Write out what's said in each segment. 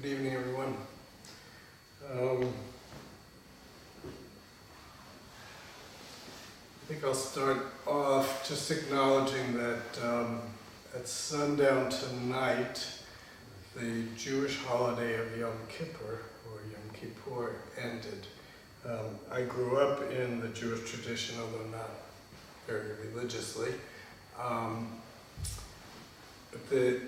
Good evening, everyone. I think I'll start off just acknowledging that at sundown tonight, the Jewish holiday of Yom Kippur, or Yom Kippur, ended. I grew up in the Jewish tradition, although not very religiously. But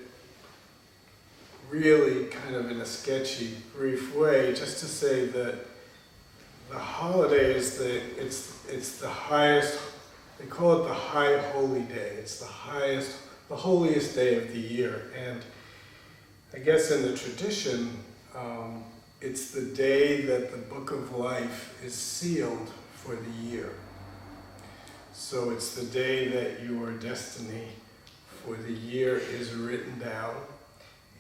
really kind of in a sketchy, brief way, just to say that the holiday is it's the highest, they call it the high holy day. It's the holiest day of the year. And I guess in the tradition, it's the day that the book of life is sealed for the year. So it's the day that your destiny for the year is written down,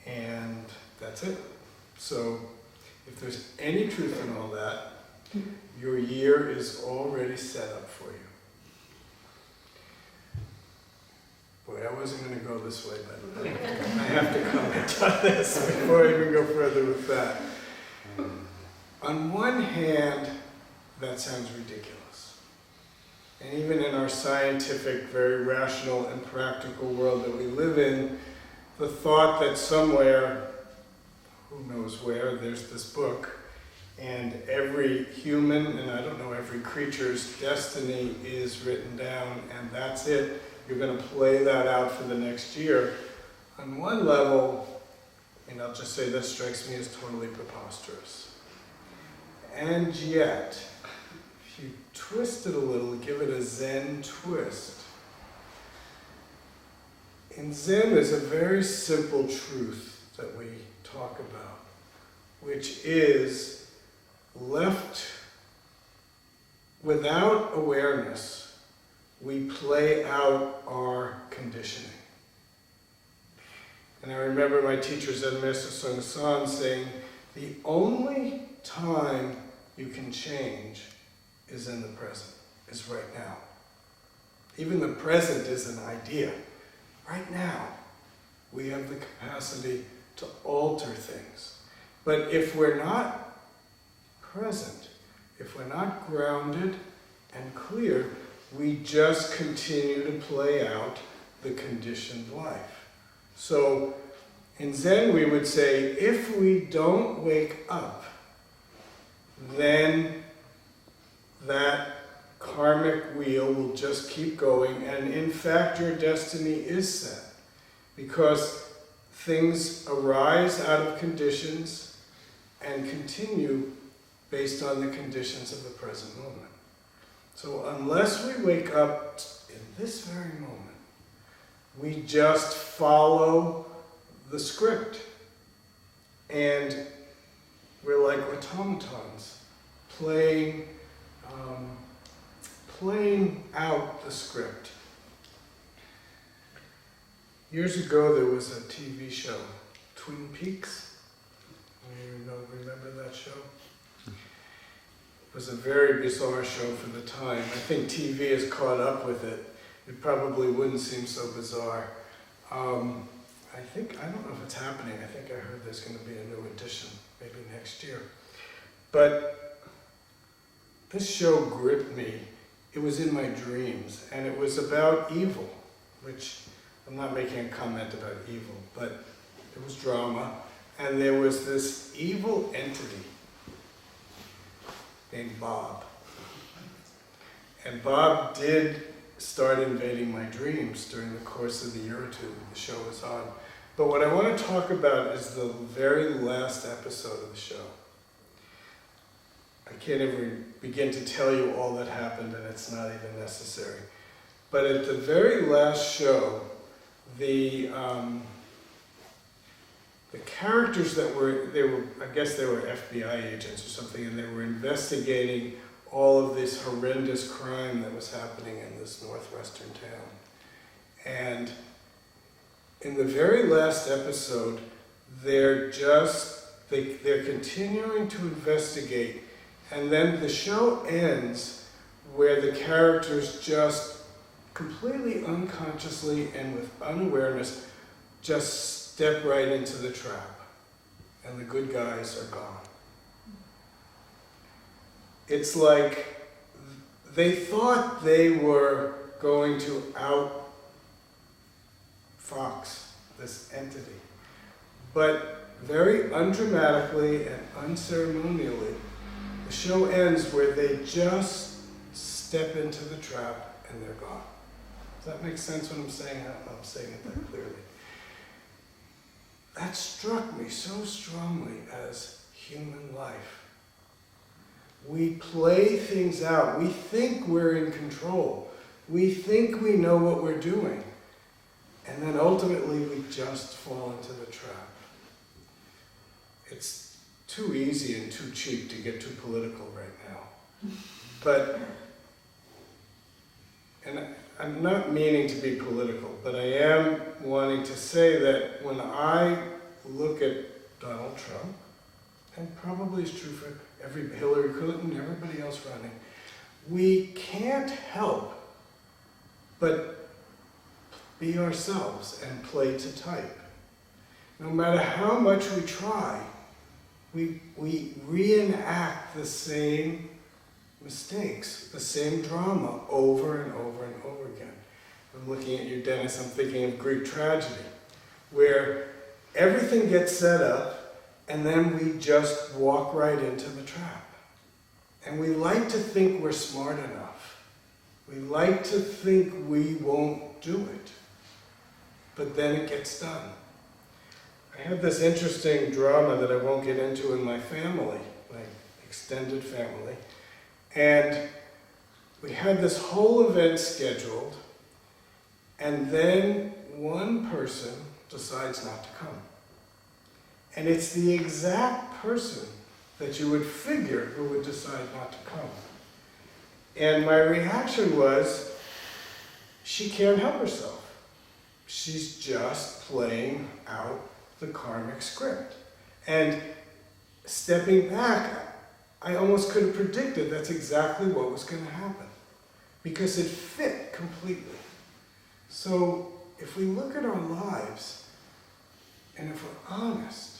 and that's it. So if there's any truth in all that, your year is already set up for you. Boy, I wasn't going to go this way, but I have to comment on this before I even go further with that. On one hand, that sounds ridiculous. And even in our scientific, very rational and practical world that we live in, the thought that somewhere, who knows where, there's this book, and every human, and I don't know, every creature's destiny is written down, and that's it. You're going to play that out for the next year. On one level, and I'll just say this strikes me as totally preposterous. And yet, if you twist it a little, give it a Zen twist. In Zen, there's a very simple truth that we talk about, which is left without awareness, we play out our conditioning. And I remember my teacher, Zen Master Bon Soeng, saying, the only time you can change is in the present, is right now. Even the present is an idea. Right now, we have the capacity to alter things. But if we're not present, if we're not grounded and clear, we just continue to play out the conditioned life. So in Zen we would say, if we don't wake up, then that karmic wheel will just keep going, and in fact your destiny is set, because things arise out of conditions and continue based on the conditions of the present moment. So unless we wake up in this very moment, we just follow the script, and we're like automatons playing out the script. Years ago there was a TV show, Twin Peaks. You remember that show? It was a very bizarre show for the time. I think TV has caught up with it. It probably wouldn't seem so bizarre. I don't know if it's happening. I think I heard there's going to be a new edition, maybe next year. But this show gripped me. It was in my dreams, and it was about evil, which I'm not making a comment about evil, but it was drama, and there was this evil entity named Bob. And Bob did start invading my dreams during the course of the year or two the show was on. But what I want to talk about is the very last episode of the show. I can't even begin to tell you all that happened, and it's not even necessary. But at the very last show, the characters that I guess they were FBI agents or something, and they were investigating all of this horrendous crime that was happening in this northwestern town. And in the very last episode, they're continuing to investigate, and then the show ends where the characters just completely unconsciously and with unawareness just step right into the trap. and the good guys are gone. It's like they thought they were going to outfox this entity, but very undramatically and unceremonially, the show ends where they just step into the trap and they're gone. Does that make sense when I'm saying that? I'm saying it that clearly. That struck me so strongly as human life. We play things out. We think we're in control. We think we know what we're doing. And then ultimately we just fall into the trap. It's too easy and too cheap to get too political right now. But, and I'm not meaning to be political, but I am wanting to say that when I look at Donald Trump, and probably it's true for Hillary Clinton, everybody else running, we can't help but be ourselves and play to type. No matter how much we try, we reenact the same mistakes, the same drama over and over and over again. I'm looking at you, Dennis, I'm thinking of Greek tragedy, where everything gets set up and then we just walk right into the trap. And we like to think we're smart enough. We like to think we won't do it. But then it gets done. I have this interesting drama that I won't get into in my family, my extended family. And we had this whole event scheduled, and then one person decides not to come. And it's the exact person that you would figure who would decide not to come. And my reaction was, she can't help herself. She's just playing out the karmic script. And stepping back, I almost could have predicted that's exactly what was going to happen, because it fit completely. So if we look at our lives, and if we're honest,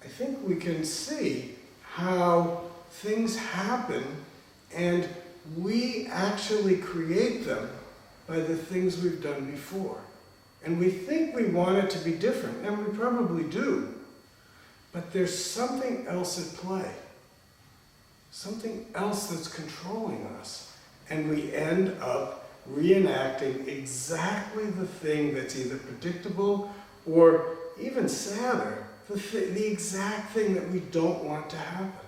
I think we can see how things happen and we actually create them by the things we've done before. And we think we want it to be different, and we probably do. But there's something else at play. Something else that's controlling us. And we end up reenacting exactly the thing that's either predictable or even sadder, the exact thing that we don't want to happen.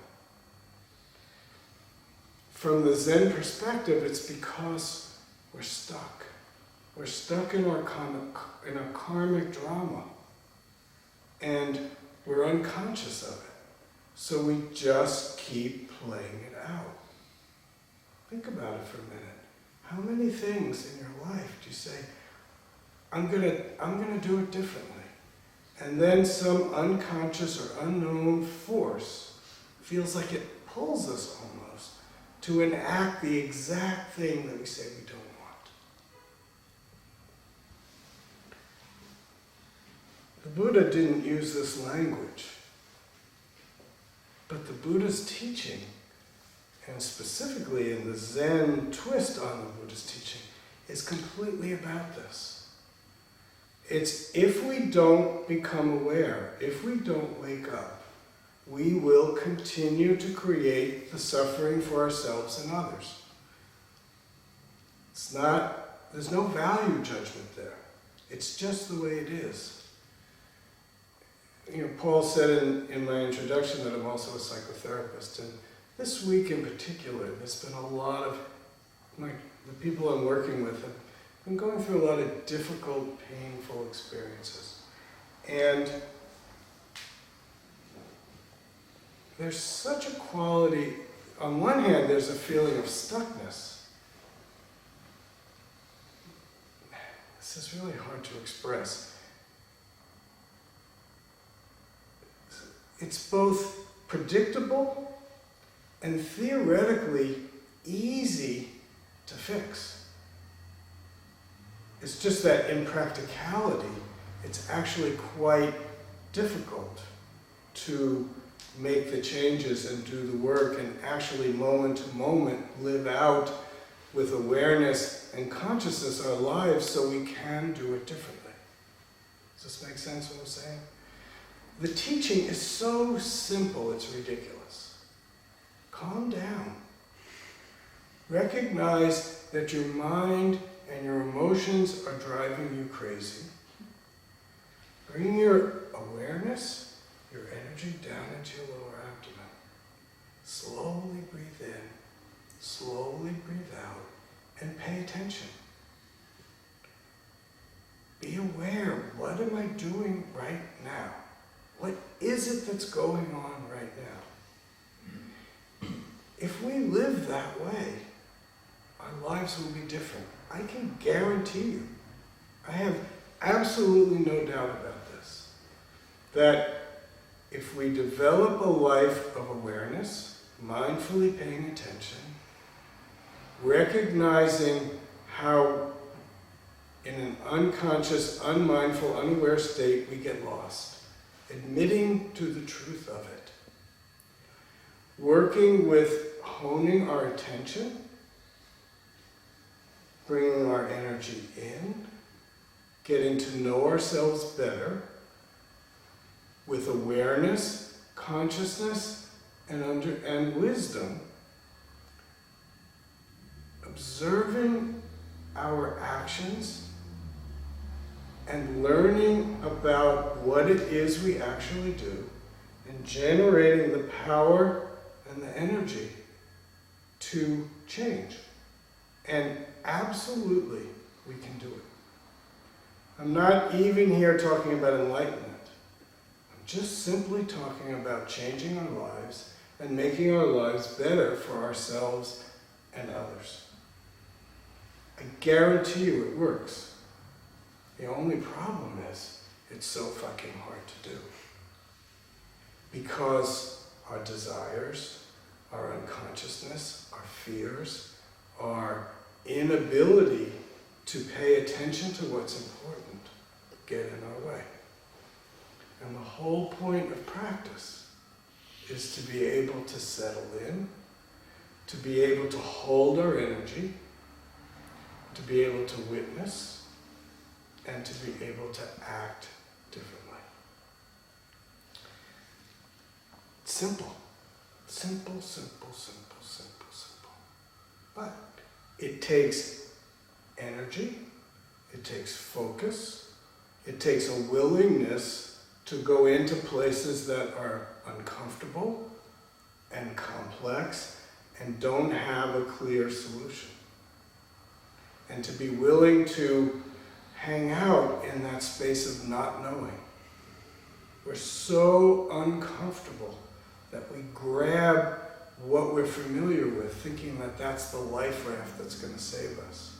From the Zen perspective, it's because we're stuck. We're stuck in our karmic drama. And we're unconscious of it. So we just keep playing it out. Think about it for a minute. How many things in your life do you say, I'm gonna do it differently? And then some unconscious or unknown force feels like it pulls us almost to enact the exact thing that we say we don't want. The Buddha didn't use this language, but the Buddha's teaching, and specifically in the Zen twist on the Buddha's teaching, is completely about this. It's if we don't become aware, if we don't wake up, we will continue to create the suffering for ourselves and others. There's no value judgment there. It's just the way it is. You know, Paul said in my introduction that I'm also a psychotherapist, and this week in particular, there's been a lot of the people I'm working with have been going through a lot of difficult, painful experiences. And there's such a quality, on one hand, there's a feeling of stuckness. This is really hard to express. It's both predictable and theoretically easy to fix. It's just that in practicality, it's actually quite difficult. to make the changes and do the work and actually moment to moment live out with awareness and consciousness our lives so we can do it differently. Does this make sense what I'm saying? The teaching is so simple, it's ridiculous. Calm down. Recognize that your mind and your emotions are driving you crazy. Bring your awareness, your energy down into your lower abdomen. Slowly breathe in, slowly breathe out, and pay attention. Be aware, what am I doing right now? What is it that's going on right now? If we live that way, our lives will be different. I can guarantee you. I have absolutely no doubt about this. That if we develop a life of awareness, mindfully paying attention, recognizing how in an unconscious, unmindful, unaware state we get lost, admitting to the truth of it, working with honing our attention, bringing our energy in, getting to know ourselves better with awareness, consciousness, and wisdom, observing our actions and learning about what it is we actually do and generating the power and the energy to change. And absolutely, we can do it. I'm not even here talking about enlightenment. I'm just simply talking about changing our lives and making our lives better for ourselves and others. I guarantee you it works. The only problem is, it's so fucking hard to do. Because our desires, our unconsciousness, our fears, our inability to pay attention to what's important get in our way. And the whole point of practice is to be able to settle in, to be able to hold our energy, to be able to witness, and to be able to act differently. Simple. Simple, simple, simple, simple, simple. But it takes energy, it takes focus, it takes a willingness to go into places that are uncomfortable and complex and don't have a clear solution. And to be willing to hang out in that space of not knowing. We're so uncomfortable that we grab what we're familiar with, thinking that that's the life raft that's going to save us.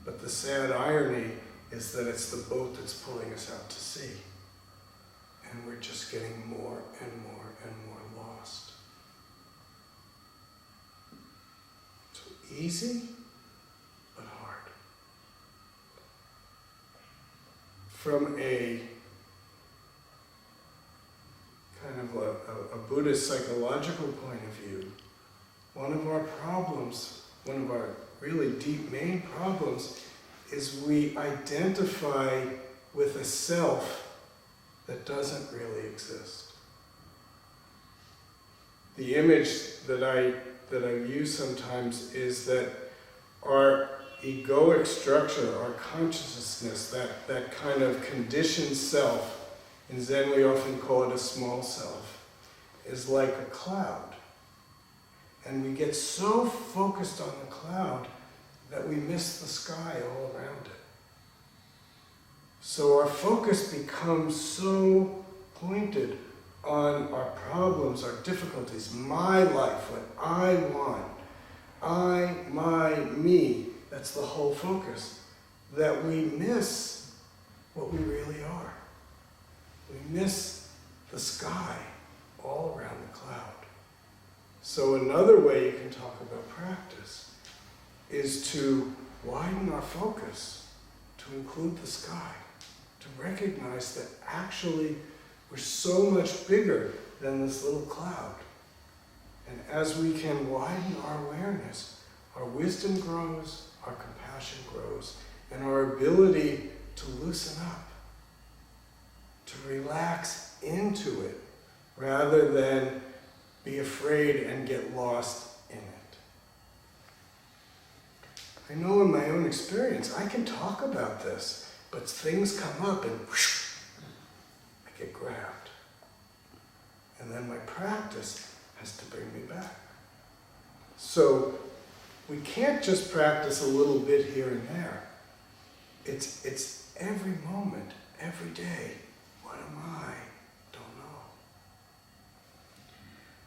But the sad irony is that it's the boat that's pulling us out to sea. And we're just getting more and more and more lost. So easy, but hard. From a kind of a Buddhist psychological point of view, one of our problems, one of our really deep main problems, is we identify with a self that doesn't really exist. The image that I use sometimes is that our egoic structure, our consciousness, that kind of conditioned self, in Zen we often call it a small self, is like a cloud. And we get so focused on the cloud that we miss the sky all around it. So our focus becomes so pointed on our problems, our difficulties, my life, what I want, I, my, me, that's the whole focus, that we miss what we really are. We miss the sky all around the cloud. So another way you can talk about practice is to widen our focus to include the sky, to recognize that actually We're so much bigger than this little cloud. And as we can widen our awareness, our wisdom grows, our compassion grows, and our ability to loosen up, to relax into it, rather than be afraid and get lost in it. I know in my own experience, I can talk about this, but things come up and whoosh, I get grabbed. And then my practice has to bring me back. So we can't just practice a little bit here and there. It's every moment, every day. What am I? Don't know.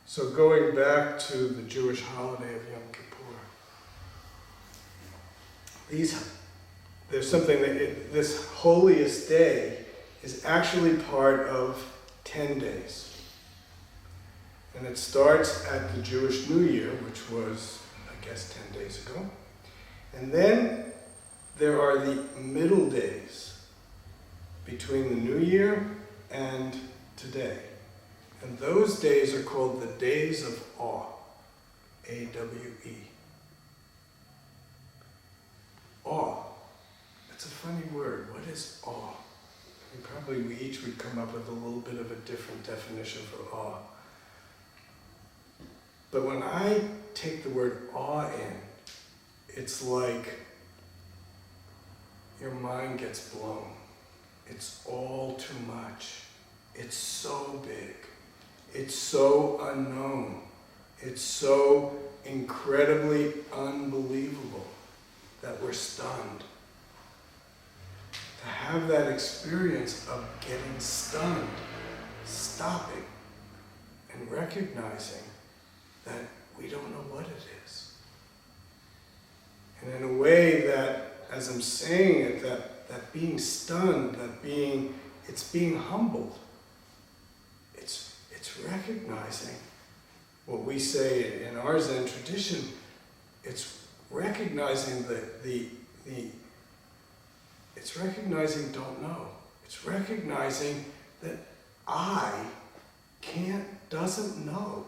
So going back to the Jewish holiday of Yom Kippur, there's something that this holiest day is actually part of 10 days. And it starts at the Jewish New Year, which was, I guess, 10 days ago. And then there are the middle days between the New Year and today. And those days are called the Days of Awe, A-W-E. Awe. It's a funny word. What is awe? And probably we each would come up with a little bit of a different definition for awe. But when I take the word awe in, it's like your mind gets blown. It's all too much. It's so big. It's so unknown. It's so incredibly unbelievable that we're stunned. To have that experience of getting stunned, stopping, and recognizing that we don't know what it is. And in a way that, as I'm saying it, that being stunned, it's being humbled. It's recognizing what we say in our Zen tradition. It's recognizing it's recognizing don't know. It's recognizing that I doesn't know.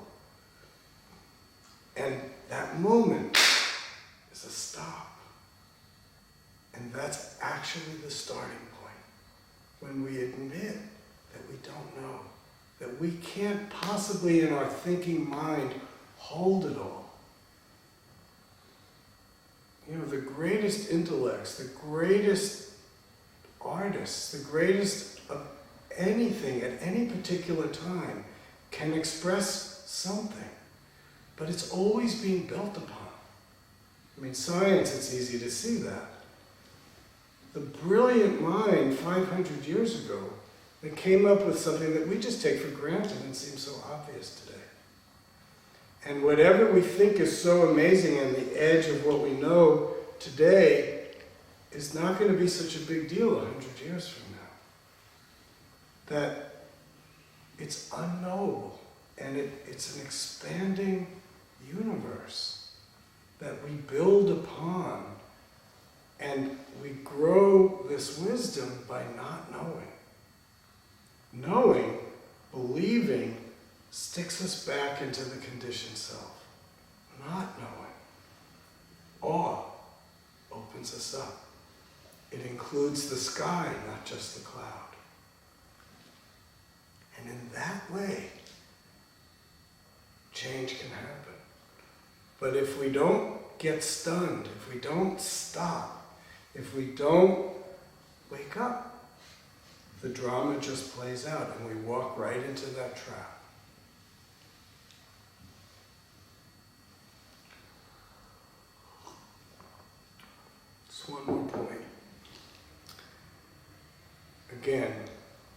And that moment is a stop. And that's actually the starting point. When we admit that we don't know. That we can't possibly in our thinking mind hold it all. You know, the greatest intellects, the greatest artists, the greatest of anything at any particular time can express something. But it's always being built upon. I mean, science, it's easy to see that. The brilliant mind 500 years ago that came up with something that we just take for granted and seems so obvious today. And whatever we think is so amazing and the edge of what we know today is not going to be such a big deal 100 years from now. That it's unknowable and it's an expanding universe that we build upon, and we grow this wisdom by not knowing. Knowing, believing, sticks us back into the conditioned self. Not knowing. Awe opens us up. It includes the sky, not just the cloud. And in that way, change can happen. But if we don't get stunned, if we don't stop, if we don't wake up, the drama just plays out and we walk right into that trap. Just one more point. Again,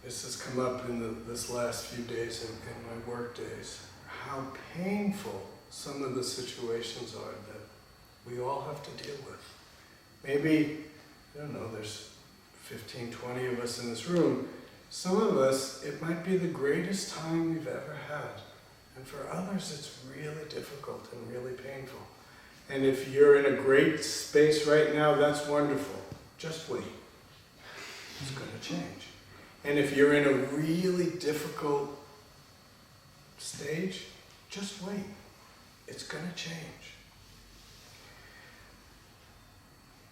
this has come up in this last few days in my work days. How painful some of the situations are that we all have to deal with. Maybe, I don't know, there's 15, 20 of us in this room. Some of us, it might be the greatest time we've ever had. And for others, it's really difficult and really painful. And if you're in a great space right now, that's wonderful. Just wait. It's going to change. And if you're in a really difficult stage, just wait. It's going to change.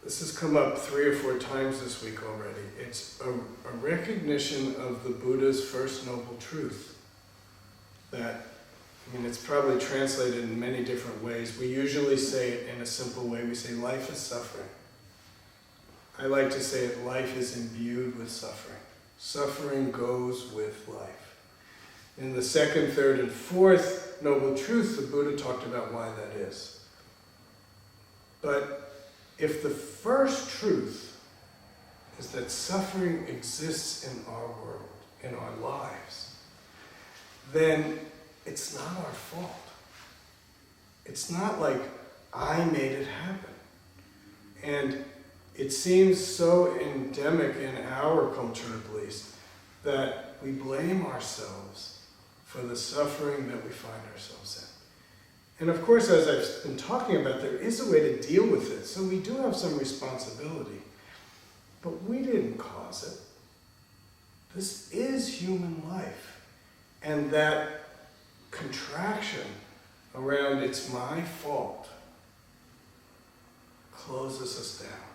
This has come up 3 or 4 times this week already. It's a recognition of the Buddha's first noble truth. That, I mean, it's probably translated in many different ways. We usually say it in a simple way. We say life is suffering. I like to say it, life is imbued with suffering. Suffering goes with life. In the 2nd, 3rd, and 4th noble truth, the Buddha talked about why that is. But if the first truth is that suffering exists in our world, in our lives, then it's not our fault. It's not like I made it happen. And it seems so endemic in our culture, at least, that we blame ourselves for the suffering that we find ourselves in. And of course, as I've been talking about, there is a way to deal with it, so we do have some responsibility. But we didn't cause it. This is human life. And that contraction around "it's my fault" closes us down.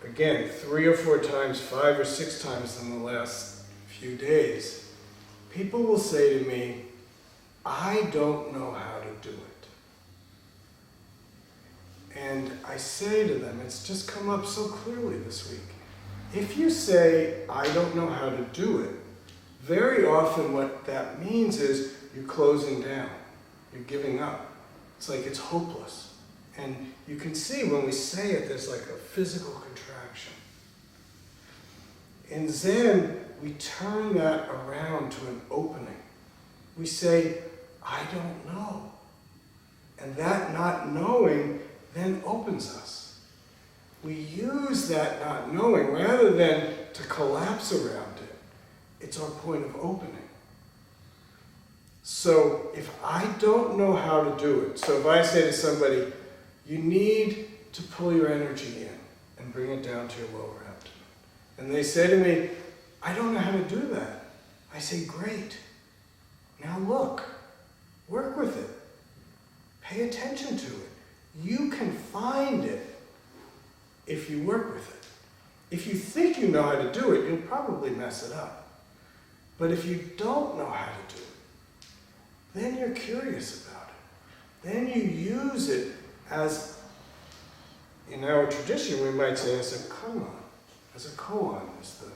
Again, 3 or 4 times, 5 or 6 times in the last few days, people will say to me, "I don't know how to do it." And I say to them, it's just come up so clearly this week. If you say, "I don't know how to do it," very often what that means is you're closing down, you're giving up. It's like it's hopeless. And you can see when we say it, there's like a physical contraction. In Zen, we turn that around to an opening. We say, "I don't know." And that not knowing then opens us. We use that not knowing rather than to collapse around it. It's our point of opening. So if I don't know how to do it, so if I say to somebody, "You need to pull your energy in and bring it down to your lower abdomen," and they say to me, "I don't know how to do that," I say, "Great. Now look. Work with it. Pay attention to it. You can find it if you work with it. If you think you know how to do it, you'll probably mess it up. But if you don't know how to do it, then you're curious about it. Then you use it as, in our tradition, we might say as a koan. As a koan is the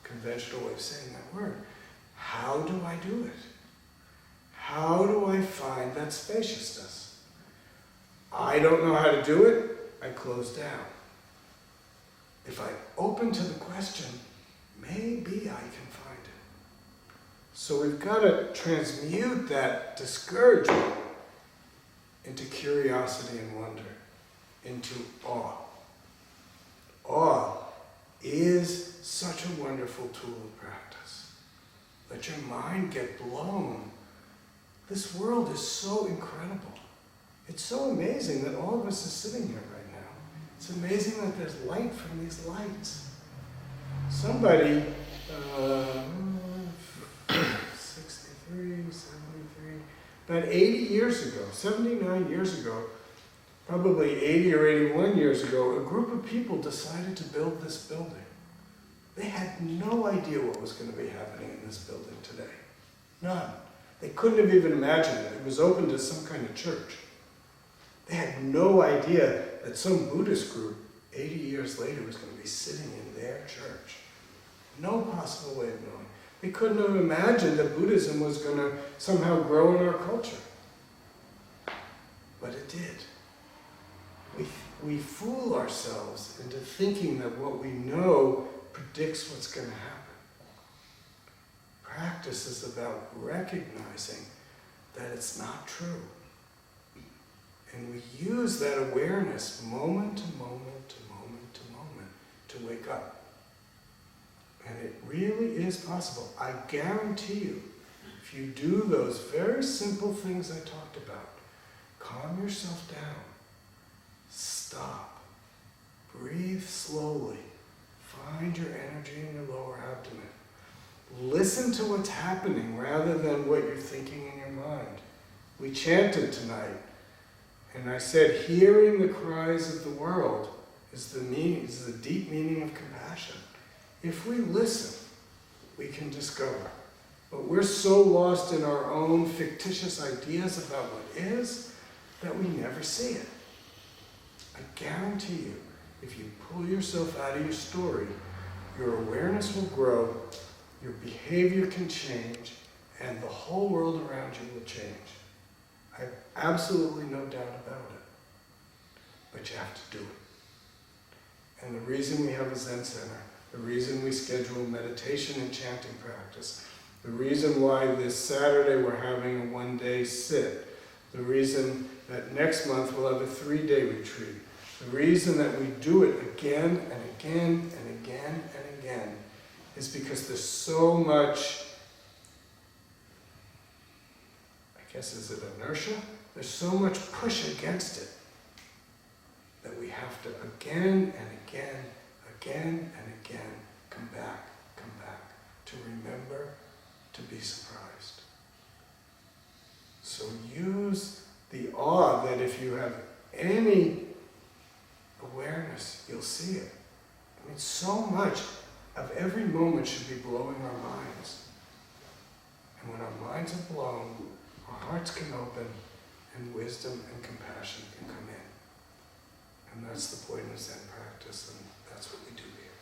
conventional way of saying that word. How do I do it? How do I find that spaciousness? I don't know how to do it, I close down. If I open to the question, maybe I can find it. So we've got to transmute that discouragement into curiosity and wonder, into awe. Awe is such a wonderful tool of practice. Let your mind get blown. This world is so incredible. It's so amazing that all of us are sitting here right now. It's amazing that there's light from these lights. Somebody, 63, 73, about 80 years ago, 79 years ago, probably 80 or 81 years ago, a group of people decided to build this building. They had no idea what was going to be happening in this building today. None. They couldn't have even imagined it. It was open to some kind of church. They had no idea that some Buddhist group 80 years later was going to be sitting in their church. No possible way of knowing. They couldn't have imagined that Buddhism was going to somehow grow in our culture. But it did. We fool ourselves into thinking that what we know predicts what's going to happen. Practice is about recognizing that it's not true. And we use that awareness moment to moment to moment to moment to wake up. And it really is possible. I guarantee you, if you do those very simple things I talked about, calm yourself down, stop, breathe slowly, find your energy in your lower abdomen. Listen to what's happening rather than what you're thinking in your mind. We chanted tonight, and I said, hearing the cries of the world is the deep meaning of compassion. If we listen, we can discover. But we're so lost in our own fictitious ideas about what is that we never see it. I guarantee you, if you pull yourself out of your story, your awareness will grow, your behavior can change, and the whole world around you will change. I have absolutely no doubt about it. But you have to do it. And the reason we have a Zen Center, the reason we schedule meditation and chanting practice, the reason why this Saturday we're having a one-day sit, the reason that next month we'll have a 3-day retreat, the reason that we do it again and again and again and again is because there's so much, I guess, is it inertia? There's so much push against it that we have to again and again, again and again come back to remember to be surprised. So use the awe that if you have any awareness, you'll see it. I mean, so much of every moment should be blowing our minds. And when our minds are blown, our hearts can open, and wisdom and compassion can come in. And that's the point of Zen practice, and that's what we do here.